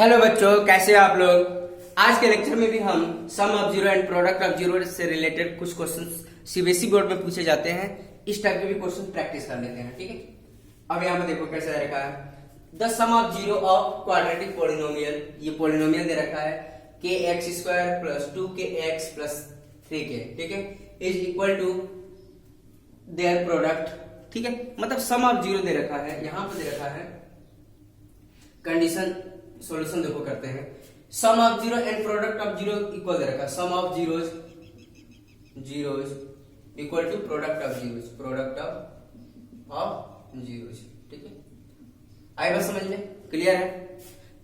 Hello बच्चों, कैसे हैं आप लोग। आज के लेक्चर में भी हम sum of zero and product of zero से रिलेटेड कुछ क्वेश्चंस सीबीएसई बोर्ड में पूछे जाते हैं। इस टाइप के भी क्वेश्चन प्रैक्टिस कर लेते हैं, ठीक है। अब यहाँ पे देखो कैसे दे रखा है, the sum of zero of quadratic polynomial. ये पोलिनोमियल दे रखा है के x square plus 2kx plus 3k, ठीक है, is equal to their product, ठीक है। मतलब सम ऑफ जीरो दे रखा है, यहाँ पे दे रखा है कंडीशन। सॉल्यूशन देखो करते हैं, sum of zero and product of zero equal दे रखा है, sum of zeros equal to product of zeros, product of zeros, ठीक है। आई बात समझ में, क्लियर है।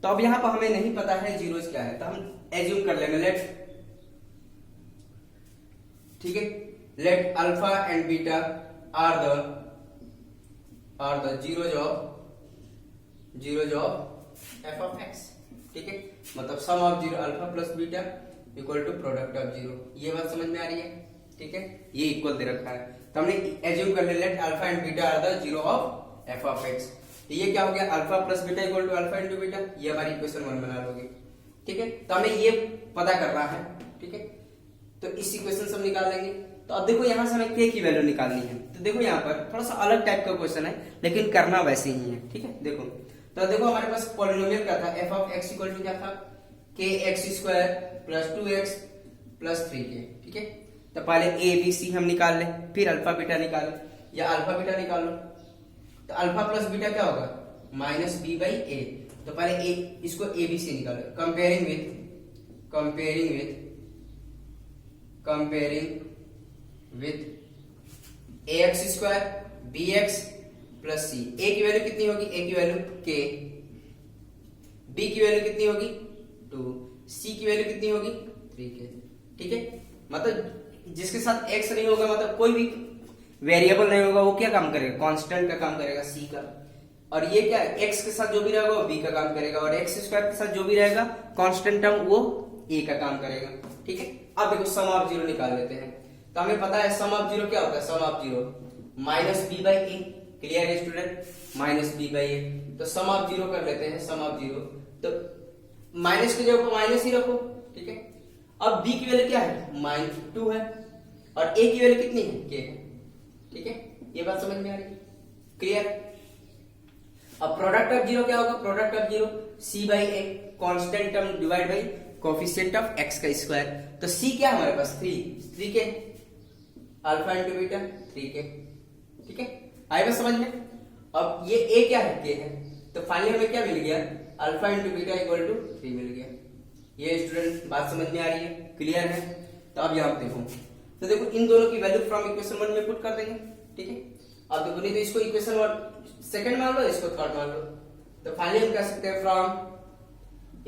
तो अब यहां पर हमें नहीं पता है जीरोस क्या है, तो हम एज्यूम कर लेंगे लेट, ठीक है, let alpha and beta are the zeros of F of X, ठीक है। मतलब sum of zero alpha plus beta equal to product of zero. ये बात समझ में आ रही है, ठीक है। ये इक्वल दे रखा है, तो हमने एज्यूम कर लिया let alpha and beta are the zero of F of x. तो ये क्या हो गया, alpha plus beta equal to alpha into beta. ये हमारी इक्वेशन 1 बना लोगे, ठीक है। तो हमें ये पता करना है, ठीक है। तो इस इक्वेशन से हम निकाल लेंगे। तो अब देखो यहां से हमें k की वैल्यू निकालनी है। तो देखो यहाँ पर थोड़ा सा अलग टाइप का क्वेश्चन है, लेकिन करना वैसे ही है, ठीक है। देखो तो देखो हमारे पास पॉलिनोमियल क्या था, f of x equal to क्या था, के x square plus 2x plus 3k, ठीक है। तो पहले ए बी सी हम निकाल ले, फिर अल्फा बीटा निकालो या अल्फा बीटा निकालो। तो अल्फा प्लस बीटा क्या होगा, माइनस बी बाई ए। तो पहले ए, इसको ए बी सी निकालो, comparing with A X square B X plus C. A की वैल्यू कितनी होगी, ए की वैल्यू k, b की वैल्यू कितनी होगी 2, c की वैल्यू कितनी होगी 3k, ठीक है। मतलब जिसके साथ x नहीं होगा, मतलब कोई भी वेरिएबल नहीं होगा, वो क्या काम करेगा, कांस्टेंट का काम करेगा, c का। और ये क्या है, x के साथ जो भी रहेगा वो b का काम करेगा, और x स्क्वायर के साथ जो भी रहेगा कांस्टेंट टर्म वो a का काम करेगा, ठीक है। अब देखो सम ऑफ जीरो निकाल लेते हैं। तो हमें पता है सम ऑफ जीरो क्या होता है, sum of zero minus B by A, clear है student, minus B by A. तो सम ऑफ जीरो कर लेते हैं, सम ऑफ जीरो। तो माइनस की जगह माइनस ही रखो, ठीक है। अब b की वैल्यू क्या है, -2 है, और a की वैल्यू कितनी है, k है, ठीक है। ये बात समझ में आ रही है, क्लियर। अब प्रोडक्ट ऑफ जीरो क्या होगा, product of zero c by A, constant term divide by coefficient of x का स्क्वायर। तो c क्या है हमारे पास 3k, alpha into beta 3k, ठीक है। आएगा समझ में। अब ये a क्या है, k है। तो फाइनली हमें क्या मिल गया, alpha into beta equal to 3 मिल गया। ये स्टूडेंट बात समझ में आ रही है, क्लियर है। तो अब यहाँ देखो, तो देखो इन दोनों की वैल्यू फ्रॉम इक्वेशन 1 में पुट कर देंगे, ठीक है। अब देखो नहीं तो इसको इक्वेशन 1 सेकंड मान लो, इसको थर्ड मान लो। तो फाइनली हम कह सकते हैं फ्रॉम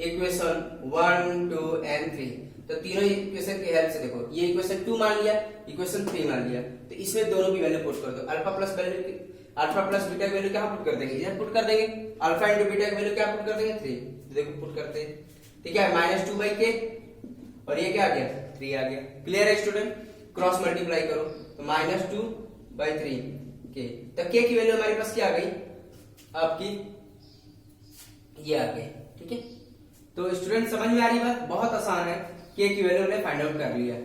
इक्वेशन 1 2 एंड 3। तो तीनों इक्वेशन की हेल्प से देखो, ये इक्वेशन 2 मान लिया, इक्वेशन 3 मान लिया। तो इसमें दोनों की वैल्यू पुट कर दो, अल्फा प्लस बीटा की वैल्यू क्या पुट कर देंगे, इधर पुट कर देंगे, अल्फा इंटू बीटा की वैल्यू क्या पुट कर देंगे 3। तो देखो पुट करते हैं, ठीक है, -2 बाई के, और ये क्या आ गया 3 आ गया, क्लियर है स्टूडेंट। क्रॉस मल्टीप्लाई करो तो -2 बाई 3 के। तो के की वैल्यू हमारे पास क्या आ गई आपकी, ये आ गई, ठीक है। तो स्टूडेंट समझ में आ रही बात, बहुत आसान है। के की वैल्यू हमने फाइंड आउट कर लिया,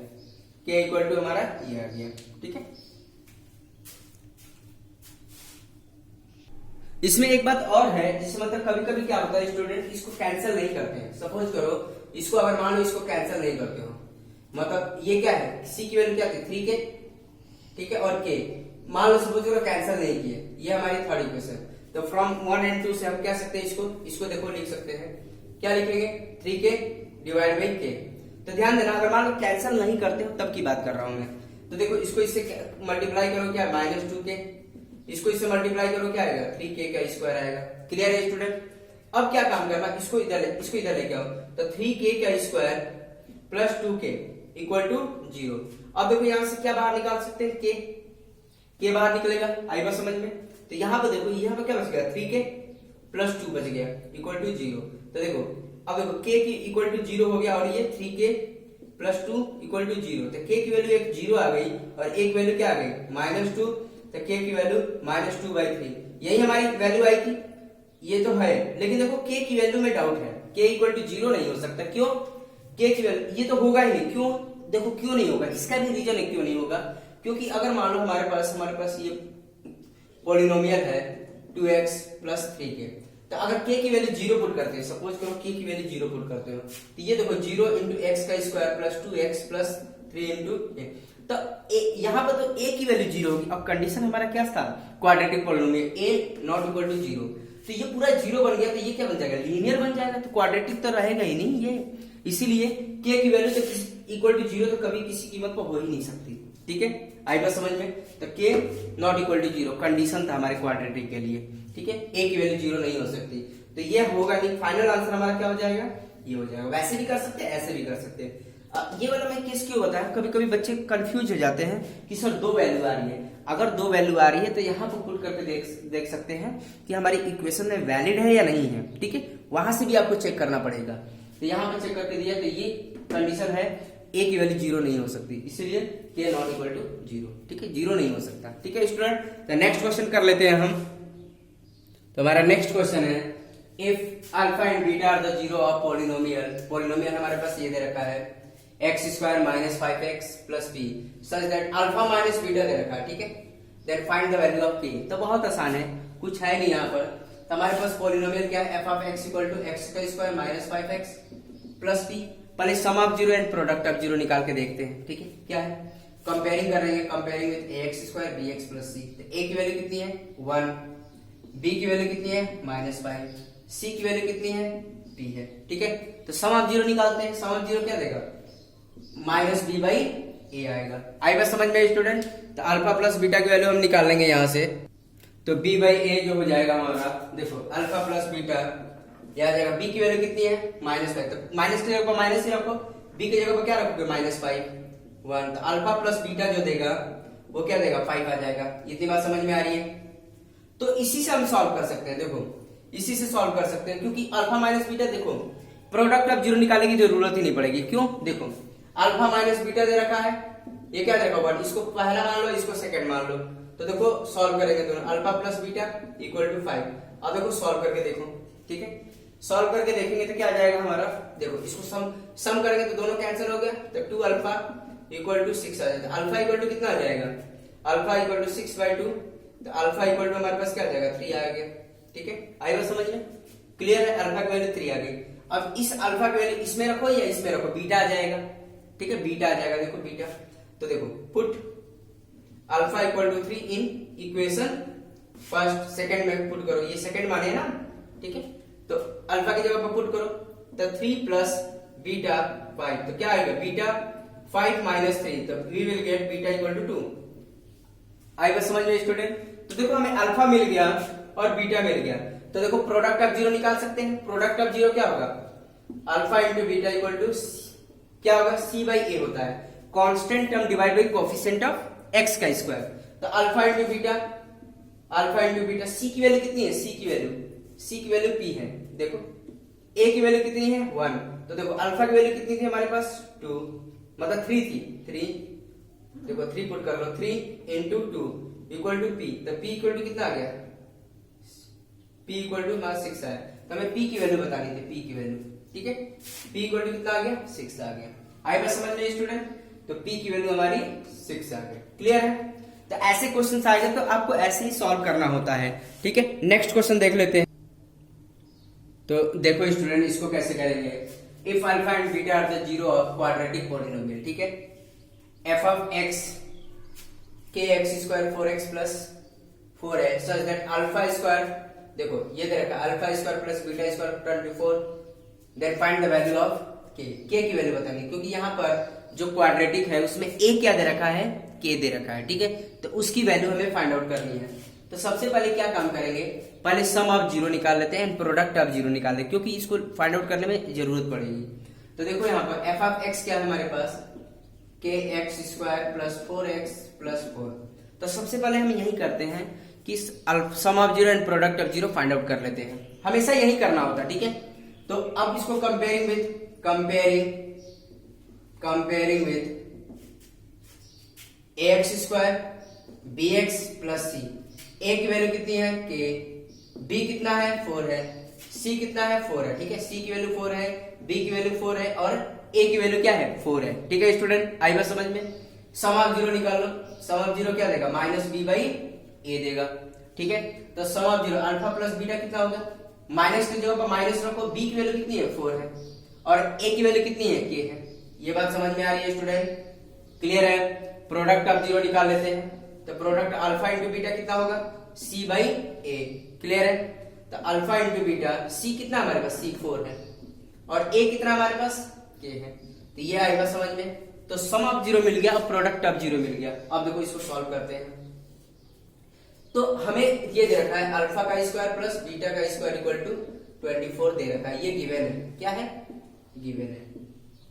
के इक्वल टू हमारा ये आ गया, ठीक है। इसमें एक बात और है, जिससे मतलब कभी कभी क्या होता है स्टूडेंट इसको कैंसिल नहीं करते हैं। सपोज करो इसको अगर मान लो इसको कैंसिल नहीं करते हो, मतलब ये क्या है, सी की वैल्यू क्या थी 3k, ठीक है, और के मान लो सपोज करो कैंसिल नहीं किए, ये हमारी थर्ड इक्वेशन। तो फ्रॉम 1 एंड 2 से हम क्या सकते हैं, इसको देखो लिख सकते हैं, क्या लिखेंगे 3k डिवाइड बाई k। तो ध्यान देना, अगर मान लो कैंसिल नहीं करते हो तब की बात कर रहा हूं मैं। तो देखो इसको इससे मल्टीप्लाई करो, क्या -2k, इसको इससे मल्टीप्लाई करो क्या आएगा 3k का स्क्वायर आएगा, क्लियर है स्टूडेंट। अब क्या काम करना, इसको इधर लेके आओ। तो 3k का square plus 2k equal to 0। अब देखो यहां से क्या बाहर निकाल सकते हैं, k बाहर निकलेगा, आई बात समझ में। तो यहाँ पे देखो, यहाँ पे क्या बच गया 3k प्लस 2 बच गया इक्वल टू 0। तो देखो अब देखो k की इक्वल टू 0 हो गया, और ये 3k प्लस 2 इक्वल टू 0। तो k की वैल्यू एक 0 आ गई, और एक वैल्यू क्या आ गई -2। तो k की वैल्यू -2 बाई 3, यही हमारी वैल्यू आई थी। ये तो है, लेकिन देखो k की वैल्यू में डाउट है, k इक्वल टू 0 नहीं हो सकता। क्यों? k की वैल्यू ये तो होगा ही नहीं। क्यों? देखो क्यों नहीं होगा, इसका भी रीजन है क्यों नहीं होगा। क्योंकि अगर मान लो हमारे पास ये पॉलिनोमियल है 2x प्लस 3k, तो अगर k की वैल्यू 0 पुट करते हैं, सपोज करो k की वैल्यू 0 पुट करते हो, तो ये देखो 0 इंटू एक्स का square plus 2x plus 3 into A, तो यहाँ पर तो a की वैल्यू 0 होगी। अब कंडीशन हमारा क्या था, quadratic polynomial a not equal to 0, तो ये पूरा 0 बन गया, तो ये क्या बन जाएगा, लीनियर बन जाएगा, तो क्वाड्रेटिक तो रहेगा ही नहीं ये। इसीलिए k की वैल्यू जब इक्वल टू 0 तो कभी किसी कीमत पर हो ही नहीं सकती। ठीक है, आई बात समझ में। तो k not equal to 0 condition था हमारे क्वाड्रेटिक के लिए। ठीक है, a की वैल्यू 0 नहीं हो सकती, तो ये होगा नहीं। फाइनल आंसर हमारा क्या हो जाएगा, ये हो जाएगा। वैसे भी कर सकते हैं, ऐसे भी कर सकते हैं। ये वाला मैं केस क्यों बताया, कभी कभी बच्चे कंफ्यूज हो जाते हैं कि सर 2 वैल्यू आ रही है। अगर 2 वैल्यू आ रही है तो यहाँ पर पुट करके देख सकते हैं कि हमारी इक्वेशन में वैलिड है या नहीं है। ठीक है, वहां से भी आपको चेक करना पड़ेगा। तो यहाँ पर चेक करके दिया, तो ये कंडीशन है a की वैल्यू 0 नहीं हो सकती, इसलिए k नॉट इक्वल टू 0। ठीक है, 0 नहीं हो सकता। ठीक है स्टूडेंट, तो नेक्स्ट क्वेश्चन कर लेते हैं हम। तो हमारा नेक्स्ट क्वेश्चन है, if alpha and beta are the zero of polynomial हमारे पास ये दे रखा है X square minus 5x plus B such that alpha minus beta दे रखा है। ठीक है, then find the value of k। तो बहुत आसान है, कुछ है नहीं यहाँ पर। तो हमारे पास पॉलिनोमियल क्या है, f of x equal to X का square minus 5x plus B. पहले sum of zero and product of zero निकाल के देखते हैं। ठीक है, क्या है, कंपेयरिंग कर रहे हैं, comparing with ax square bx plus c। तो a की वैल्यू कितनी है 1, b की वैल्यू कितनी है -5, c की वैल्यू कितनी है p है। ठीक है, तो सम ऑफ जीरो निकालते हैं। सम ऑफ जीरो क्या देगा, माइनस बी बाई ए आएगा। आई बात समझ में स्टूडेंट। तो अल्फा प्लस बीटा की वैल्यू हम निकाल लेंगे यहाँ से। तो b बाई ए जो हो जाएगा हमारा, देखो अल्फा प्लस बीटा यह आ जाएगा। b की वैल्यू कितनी है -5, तो माइनस की जगह पर माइनस ही रखो, b की जगह पर क्या रखोगे -5 1। तो अल्फा प्लस बीटा जो देगा वो क्या देगा 5 आ जाएगा। इतनी बात समझ में आ रही है। तो इसी से हम सॉल्व कर सकते हैं। देखो इसी से सॉल्व कर सकते हैं, क्योंकि अल्फा माइनस बीटा, देखो प्रोडक्ट ऑफ जीरो निकालने की जरूरत ही नहीं पड़ेगी। क्यों, देखो अल्फा माइनस बीटा दे रखा है, ये क्या देगा 1, इसको पहला मान लो, इसको सेकंड मान लो। तो देखो सॉल्व करेंगे दोनों, alpha plus beta equal to 5। अब देखो सॉल्व करके देखो। ठीक है, सॉल्व करके देखेंगे तो क्या आ जाएगा हमारा, देखो इसको सम करेंगे तो दोनों कैंसिल हो गया, तो 2 अल्फा इक्वल टू 6 आ जाएगा। अल्फा इक्वल टू कितना आ जाएगा, अल्फा इक्वल टू 6/2, तो अल्फा इक्वल टू हमारे पास क्या आ जाएगा 3 आ गया। ठीक है, आई बात समझ में, क्लियर है। अल्फा की वैल्यू 3 आ गई। अब इस अल्फा की वैल्यू इसमें रखो या इसमें रखो, बीटा आ जाएगा। ठीक है, बीटा आ जाएगा, देखो बीटा। तो देखो put alpha equal to 3 in equation first, second में पुट करो, ये सेकंड माने ना। ठीक है, तो अल्फा की जगह पर पुट करो, तो 3 प्लस बीटा 5, तो क्या आएगा बीटा 5 माइनस 3, तो we will get beta equal to 2। आई बस समझ में स्टूडेंट। तो देखो हमें अल्फा मिल गया और बीटा मिल गया, तो देखो प्रोडक्ट ऑफ जीरो निकाल सकते हैं। प्रोडक्ट ऑफ जीरो क्या होगा, alpha into beta equal to क्या होगा, c बाई ए होता है, constant term divide by coefficient of x का स्क्वायर। तो अल्फा इंटू बीटा, c की वैल्यू कितनी है, c की वैल्यू p है। देखो a की वैल्यू कितनी है 1, तो देखो अल्फा की वैल्यू कितनी थी हमारे पास 2, मतलब 3 थी, 3 देखो 3 पुट कर लो, 3 इंटू 2 इक्वल टू p, तो p इक्वल टू कितना आ गया, p इक्वल टू 6 आया। तो हमें p की वैल्यू बतानी थी, p की वैल्यू। ठीक है, p इक्वल टू कितना आ गया 6 आ गया। आई बात समझ में स्टूडेंट। तो p की वैल्यू हमारी 6 आ गई। क्लियर है। तो ऐसे क्वेश्चन आएगा तो आपको ऐसे ही सॉल्व करना होता है। ठीक है, नेक्स्ट क्वेश्चन देख लेते हैं। तो देखो स्टूडेंट, इसको कैसे करेंगे, if alpha and beta are the zero of quadratic polynomial. ठीक है, f of x kx square 4x plus 4 है सच दैट अल्फा स्क्वायर, देखो ये दे रखा alpha square plus beta square 24, then find the value of k की value बताएंगे, क्योंकि यहाँ पर जो क्वाड्रेटिक है उसमें a क्या दे रखा है, k दे रखा है। ठीक है, तो उसकी वैल्यू हमें फाइंड आउट करनी है। तो सबसे पहले क्या काम करेंगे, पहले सम ऑफ जीरो निकाल लेते हैं, प्रोडक्ट ऑफ जीरो निकाल लेते हैं, क्योंकि इसको फाइंड आउट करने में जरूरत पड़ेगी। तो देखो यहाँ पर f ऑफ x क्या है हमारे पास, kx square plus 4x plus 4। तो सबसे पहले हम यही करते हैं कि sum of zero and product of zero find out कर लेते हैं, हमेशा यही करना होता है। ठीक है, तो अब इसको comparing with ax square bx plus c, a की वैल्यू कितनी है k, बी कितना है 4 है, सी कितना है 4 है, ठीक है, सी की वैल्यू 4 है, बी की वैल्यू 4 है और ए की वैल्यू क्या है 4 है, ठीक है स्टूडेंट, आई बात समझ में। सम ऑफ जीरो निकाल लो, सम ऑफ जीरो क्या देगा माइनस बी बाई ए देगा, ठीक है। तो sum of zero alpha plus beta कितना होगा, माइनस की जगह पर माइनस रखो, बी की वैल्यू कितनी है 4 है और ए की वैल्यू कितनी है के है, ये बात समझ में आ रही है स्टूडेंट, क्लियर है। प्रोडक्ट ऑफ जीरो निकाल लेते हैं, तो प्रोडक्ट अल्फा इंटू बीटा कितना होगा सी बाई ए, क्लियर है। तो अल्फा इंटू बीटा, सी कितना हमारे पास सी 4 है और ए कितना हमारे पास के है, तो ये आएगा समझ में। तो सम ऑफ जीरो मिल गया और प्रोडक्ट ऑफ जीरो मिल गया। अब देखो इसको सॉल्व करते हैं, तो हमें ये दे रखा है अल्फा का स्क्वायर प्लस बीटा का स्क्वायर इक्वल टू 24 दे रखा है, ये गिवन है, क्या है गिवन है,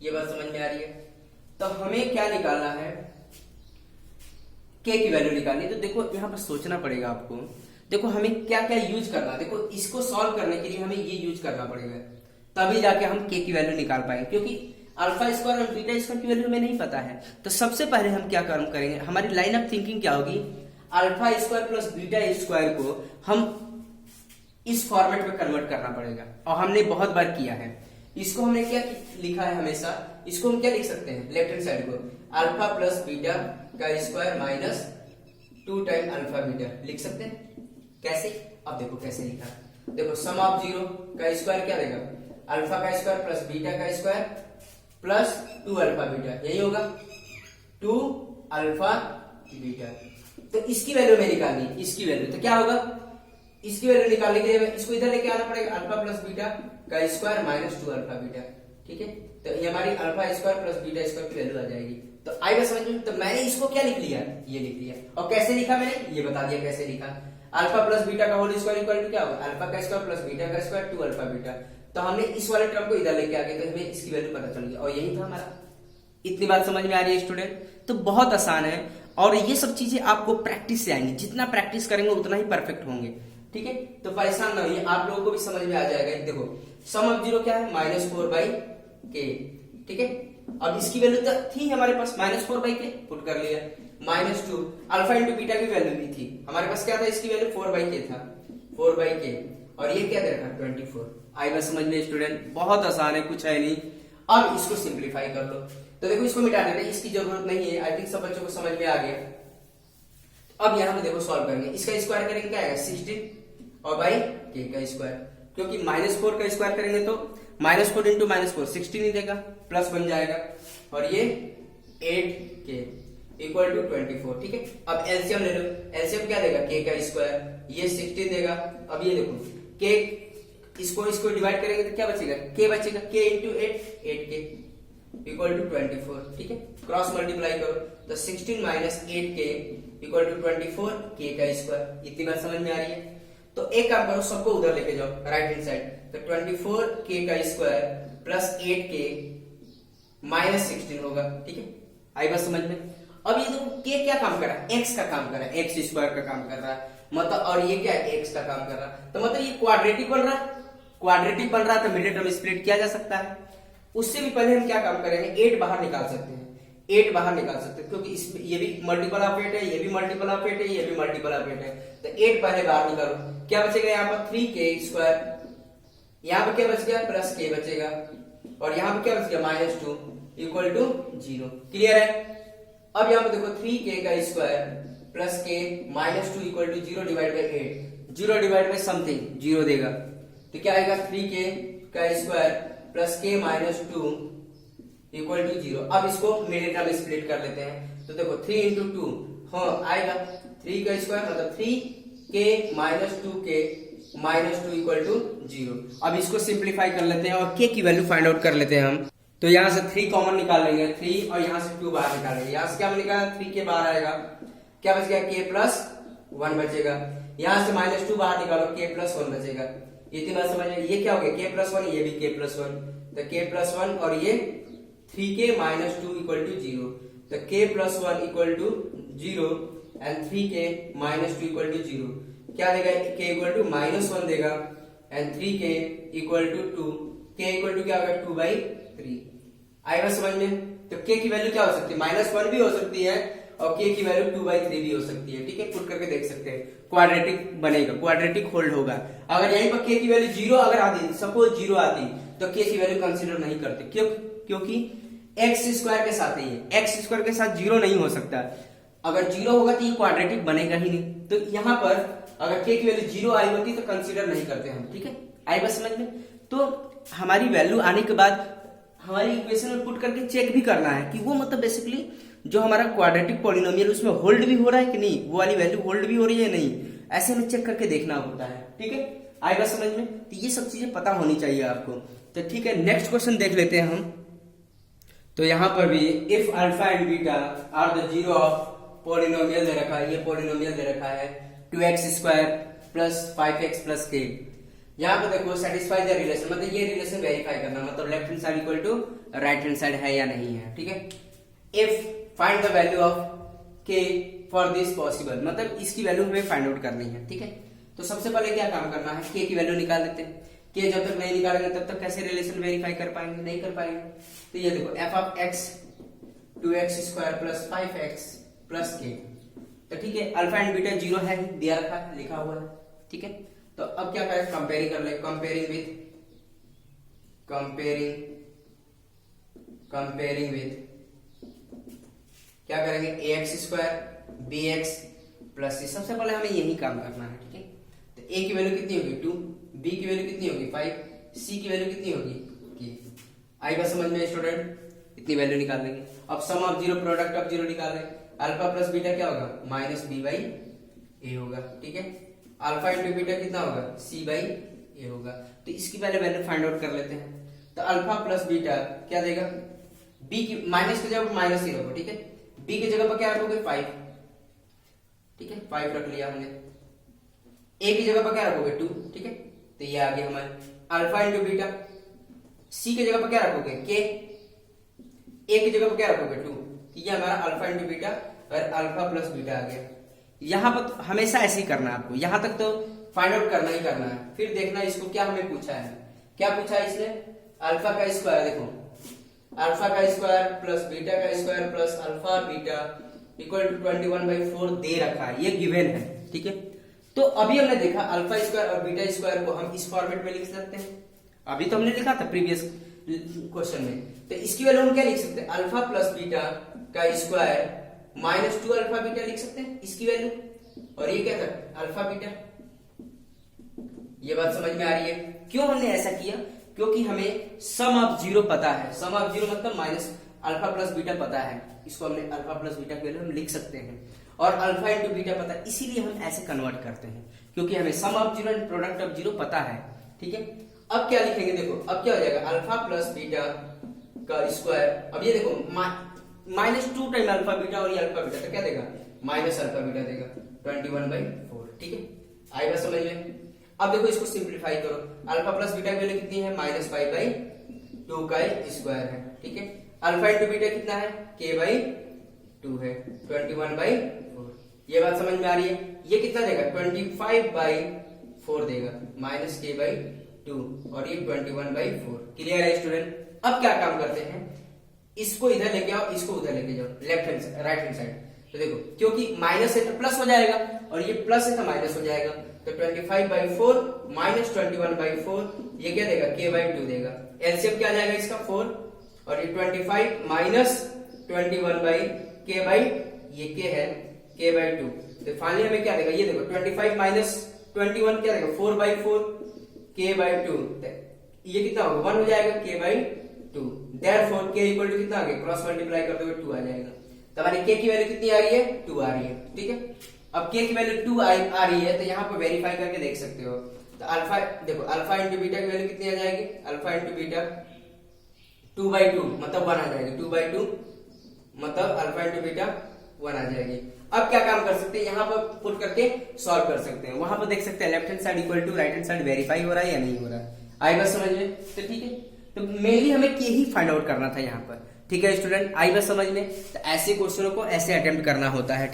ये बात समझ में आ रही है। तो हमें क्या निकालना है, के की वैल्यू निकालनी। तो देखो यहाँ पर सोचना पड़ेगा आपको, देखो हमें क्या क्या यूज करना, देखो इसको सॉल्व करने के लिए हमें ये यूज करना पड़ेगा, तभी जाके हम के की वैल्यू निकाल पाएंगे, क्योंकि अल्फा स्क्वायर और बीटा स्क्वायर की वैल्यू हमें नहीं पता है। तो सबसे पहले हम क्या काम करेंगे, हमारी लाइन ऑफ थिंकिंग क्या होगी, alpha square plus beta square को हम इस फॉर्मेट में कन्वर्ट करना पड़ेगा, और हमने बहुत बार किया है। इसको हमने क्या लिखा है हमेशा, इसको हम क्या लिख सकते हैं लेफ्ट हैंड साइड को, अल्फा प्लस बीटा का square minus 2 time alpha beta लिख सकते हैं। कैसे, अब देखो कैसे लिखा, देखो सम ऑफ जीरो का स्क्वायर क्या देगा, अल्फा का स्क्वायर प्लस बीटा का स्क्वायर प्लस 2 अल्फा बीटा, यही होगा 2 अल्फा बीटा। तो इसकी वैल्यू में निकालनी, इसकी वैल्यू तो क्या होगा, इसकी वैल्यू निकालने के लिए इसको इधर लेके आना पड़ेगा, अल्फा प्लस बीटा का स्क्वायर माइनस 2 अल्फा बीटा, ठीक है। तो ये हमारी alpha square plus beta square की वैल्यू आ जाएगी। तो आएगा समझ में। तो मैंने इसको क्या लिख लिया, ये लिख लिया, और कैसे लिखा मैंने ये बता दिया कैसे लिखा। अल्फा प्लस बीटा का होल स्क्वायर इक्वल टू क्या होगा, अल्फा का स्क्वायर प्लस बीटा का स्क्वायर 2 अल्फा बीटा। तो हमने इस वाले टर्म को इधर लेके आ गए, तो हमें इसकी वैल्यू पता चल गई, और यही था हमारा। इतनी बात समझ में आ रही है स्टूडेंट, तो बहुत आसान है, और ये सब चीजें आपको प्रैक्टिस से आएंगी, जितना प्रैक्टिस करेंगे उतना ही परफेक्ट होंगे, ठीक है। तो परेशान ना होइए, आप लोगों को भी समझ में आ जाएगा। देखो सम ऑफ जीरो क्या है माइनस 4 बाई के, ठीक है। अब इसकी वैल्यू तो थी हमारे पास माइनस 4 बाई के, पुट कर लिया, माइनस 2 अल्फा इंटू बीटा की वैल्यू भी थी हमारे पास, क्या था इसकी वैल्यू 4 बाई के था, 4 बाई के, और ये क्या दे रखा 24। आएगा समझ में स्टूडेंट, बहुत आसान है, कुछ है नहीं। अब इसको सिंप्लीफाई कर लो, तो देखो इसको मिटा देते हैं, इसकी जरूरत नहीं है, आई थिंक सब बच्चों को समझ में आ गया। अब यहाँ पे देखो सॉल्व करेंगे, इसका स्क्वायर करेंगे क्या आएगा 16 और बाई के का स्क्वायर, क्योंकि माइनस 4 का स्क्वायर करेंगे तो माइनस 4 इंटू माइनस 4 16 ही देगा, प्लस बन जाएगा, और ये 8 के इक्वल टू 24, ठीक है। अब एलसीएम ले लो, एलसीएम क्या देगा के का स्क्वायर, ये 16 देगा। अब ये देखो के, इसको डिवाइड करेंगे तो क्या बचेगा, के बचेगा, के इंटू 8 के इक्वल टू 24, ठीक है। क्रॉस मल्टीप्लाई करो तो 16 माइनस 8 के इक्वल टू 24 के का स्क्वायर। इतनी बात समझ में आ रही है। तो एक काम करो, सबको उधर लेके जाओ राइट हैंड साइड, तो 24 के का स्क्वायर प्लस 8 के माइनस 16 होगा, ठीक है। आई बात समझ में। अब ये देखो के क्या काम कर रहा है, एक्स का काम कर रहा है, एक्स स्क्वायर का काम कर रहा है, मतलब, और ये क्या है एक्स का काम कर रहा है, तो मतलब ये क्वाड्रेटिक बन रहा है, क्वाड्रेटिक बन रहा है, तो मिडिल टर्म स्प्लिट किया जा सकता है। उससे भी पहले हम क्या काम करेंगे, 8 बाहर निकाल सकते हैं, 8 बाहर निकाल सकते हैं, क्योंकि इसमें ये भी मल्टीपल ऑफ 8 है, ये भी मल्टीपल ऑफ 8 है, ये भी मल्टीपल ऑफ 8 है, तो 8 पहले बाहर निकालो, क्या बचेगा यहाँ पर 3 के स्क्वायर, यहाँ पे क्या बच गया प्लस के बचेगा, और यहाँ पे क्या बच गया माइनस 2 इक्वल टू 0, क्लियर है। अब यहाँ पे देखो 3 के का square plus k minus 2 equal to 0 divide by 8, 0 divide by something 0 देगा, तो क्या आएगा 3 के का square plus k minus 2 equal to 0। अब इसको मिडिल टर्म स्प्लिट कर लेते हैं, तो देखो 3 इंटू 2 हाँ आएगा 3 का स्क्वायर मतलब 3 के माइनस 2 के माइनस 2 इक्वल टू 0। अब इसको सिंप्लीफाई कर लेते हैं और के की वैल्यू फाइंड आउट कर लेते हैं हम। तो यहाँ से 3 कॉमन निकाल लेंगे, 3 और यहाँ से 2 बाहर निकालेंगे, यहाँ से क्या निकाला 3 के बाहर आएगा, क्या बच गया के प्लस 1 बचेगा, यहाँ से माइनस 2 बाहर निकालो के प्लस 1 बचेगा। इतनी बात समझ में, ये क्या हो गया के प्लस 1, ये भी के प्लस 1, तो के प्लस 1 और ये 3 के माइनस 2 इक्वल टू 0, तो के प्लस 1 इक्वल टू 0 एंड 3 के माइनस 2 इक्वल टू 0, क्या देगा के इक्वल टू माइनस 1 देगा एंड 3 के इक्वल टू 2, के इक्वल टू क्या होगा 2 बाई 3। आएगा समझ में। तो के की वैल्यू क्या हो सकती है, माइनस 1 भी हो सकती है और k की वैल्यू 2/3 भी हो सकती है, ठीक है, पुट करके देख सकते हैं, क्वाड्रेटिक बनेगा, क्वाड्रेटिक होल्ड होगा। अगर यहीं पर k की वैल्यू 0 अगर आती, सपोज 0 आती, तो k की वैल्यू कंसीडर नहीं करते, क्योंकि x स्क्वायर के साथ ही है, x स्क्वायर के साथ 0 नहीं हो सकता, अगर 0 होगा तो ये क्वाड्रेटिक बनेगा ही नहीं। तो यहाँ पर अगर k की वैल्यू 0 आई होती तो कंसीडर नहीं करते हम, ठीक है, आई बस समझ में। तो हमारी वैल्यू आने के बाद हमारी इक्वेशन में पुट करके चेक भी करना है कि वो मतलब बेसिकली जो हमारा क्वाड्रेटिक पॉलिनोमियल उसमें होल्ड भी हो रहा है कि नहीं, वो वाली वैल्यू होल्ड भी हो रही है नहीं, ऐसे में चेक करके देखना होता है, ठीक है, आएगा समझ में। तो ये सब चीजें पता होनी चाहिए आपको। तो ठीक है, नेक्स्ट क्वेश्चन देख लेते हैं हम। तो यहाँ पर भी if alpha and beta are the zero of polynomial दे रखा है, ये पॉलिनोमियल दे रखा है 2x square plus 5x plus k। यहाँ पर देखो सेटिस्फाई द रिलेशन, मतलब ये रिलेशन वेरीफाई करना, मतलब left hand side equal to right hand side है या नहीं है, ठीक है। If find the value of k for this possible, मतलब इसकी वैल्यू हमें फाइंड आउट करनी है, ठीक है। तो सबसे पहले क्या काम करना है, k की वैल्यू निकाल लेते हैं। k जब तक नहीं निकालेंगे तब तक कैसे रिलेशन वेरीफाई कर पाएंगे, नहीं कर पाएंगे। तो ये देखो f of x 2x square plus 5x plus k, तो ठीक है, अल्फा एंड बीटा 0 है, दिया रखा है, लिखा हुआ है, ठीक है। तो अब क्या करें, कंपेयरिंग कर ले, कंपेयरिंग विथ क्या करेंगे, ax square bx plus c। सबसे पहले हमें यही काम करना है, ठीक है। तो a की वैल्यू कितनी होगी 2, b की वैल्यू कितनी होगी 5, c की वैल्यू कितनी होगी k। आएगा समझ में स्टूडेंट, इतनी वैल्यू निकाल लेंगे। अब sum of zero product of zero निकाल लें, अल्फा प्लस बीटा क्या होगा माइनस b बाई a होगा, ठीक है। अल्फा इंटू बीटा कितना होगा c बाई a होगा। तो इसकी पहले वैल्यू फाइंड आउट कर लेते हैं। तो अल्फा प्लस बीटा क्या देगा, b की माइनस की जगह माइनस ही रखो, ठीक है, b की जगह पर क्या रखोगे 5, ठीक है, 5 रख लिया हमने। a की जगह पर क्या रखोगे 2, ठीक है, तो ये आ गया हमारे अल्फा इंटू बीटा। c की जगह पर क्या रखोगे k, a की जगह पर क्या रखोगे 2, तो ये हमारा अल्फा इंटू बीटा और अल्फा प्लस बीटा आ गया। यहाँ पर तो हमेशा ऐसे ही करना है आपको, यहाँ तक तो फाइंड आउट करना ही करना है। फिर देखना इसको क्या हमें पूछा है, क्या पूछा है इसने, अल्फा का स्क्वायर, देखो अल्फा का स्क्वायर प्लस बीटा का square plus alpha beta equal to 21/4 दे रखा है, ये गिवन है, ठीक है। तो अभी हमने देखा अल्फा स्क्वायर और बीटा स्क्वायर को हम इस फॉर्मेट में लिख सकते हैं, अभी तो हमने लिखा था प्रीवियस क्वेश्चन में। तो इसकी वैल्यू हम क्या लिख सकते हैं, अल्फा प्लस बीटा का स्क्वायर माइनस 2 अल्फा बीटा लिख सकते हैं इसकी वैल्यू, और ये क्या था अल्फा बीटा। ये बात समझ में आ रही है, क्यों हमने ऐसा किया, क्योंकि हमें सम ऑफ जीरो पता है, सम ऑफ जीरो मतलब माइनस अल्फा प्लस बीटा पता है, इसको हमने अल्फा प्लस बीटा की वैल्यू हम लिख सकते हैं, और अल्फा इंटू बीटा पता है, इसीलिए हम ऐसे कन्वर्ट करते हैं, क्योंकि हमें sum of zero and product of zero पता है, ठीक है। अब क्या लिखेंगे, देखो अब क्या हो जाएगा, अल्फा प्लस बीटा का स्क्वायर, अब ये देखो माइनस 2 टाइम अल्फा बीटा और ये अल्फा बीटा, तो क्या देगा माइनस अल्फा बीटा देगा 21/4, ठीक है, आएगा समझ में। अब देखो इसको सिंप्लीफाई करो, अल्फा प्लस बीटा की वैल्यू कितनी है माइनस 5/2 का स्क्वायर है, ठीक है। अल्फा इंटू बीटा कितना है k/2 है 21/4, ये बात समझ में आ रही है। ये कितना देगा 25/4 देगा माइनस k/2 और ये 21/4, क्लियर है स्टूडेंट। अब क्या काम करते हैं, इसको इधर लेके आओ, इसको उधर लेके जाओ, left hand right hand side. तो देखो क्योंकि माइनस है तो प्लस हो जाएगा और ये प्लस है तो माइनस हो जाएगा, तो 25/4 माइनस 21/4 ये क्या देगा k/2 देगा। एलसीएम क्या आ जाएगा इसका 4, और ये 25 माइनस 21/k ये k है k/2, तो फाइनली हमें क्या देगा, ये देखो 25 माइनस 21 क्या देगा 4/4 k/2, ये कितना होगा 1 हो जाएगा k/2, therefore k equal to कितना आ गया, क्रॉस मल्टीप्लाई करते हुए 2 आ जाएगा। तो हमारी k की वैल्यू कितनी आ रही है 2 आ रही है, ठीक है। अब k की वैल्यू 2 आ रही है तो यहाँ पर वेरीफाई करके देख सकते हो। तो अल्फा देखो अल्फा इंटू बीटा की वैल्यू कितनी आ जाएगी, अल्फा इंटू बीटा 2/2 मतलब 1 आ जाएगी, 2/2 मतलब अल्फा इंटू बीटा 1 आ जाएगी। अब क्या काम कर सकते हैं, यहाँ पर पुट करके सॉल्व कर सकते हैं, वहां पर देख सकते हैं left hand side equal to right hand side verify हो रहा है या नहीं हो रहा है, आएगा समझ में। तो ठीक है, तो मेनली हमें के ही फाइंड आउट करना था यहाँ पर, ठीक है स्टूडेंट, आई बस समझ में। तो ऐसे क्वेश्चनों को ऐसे अटेम्प्ट करना होता है, ठीक।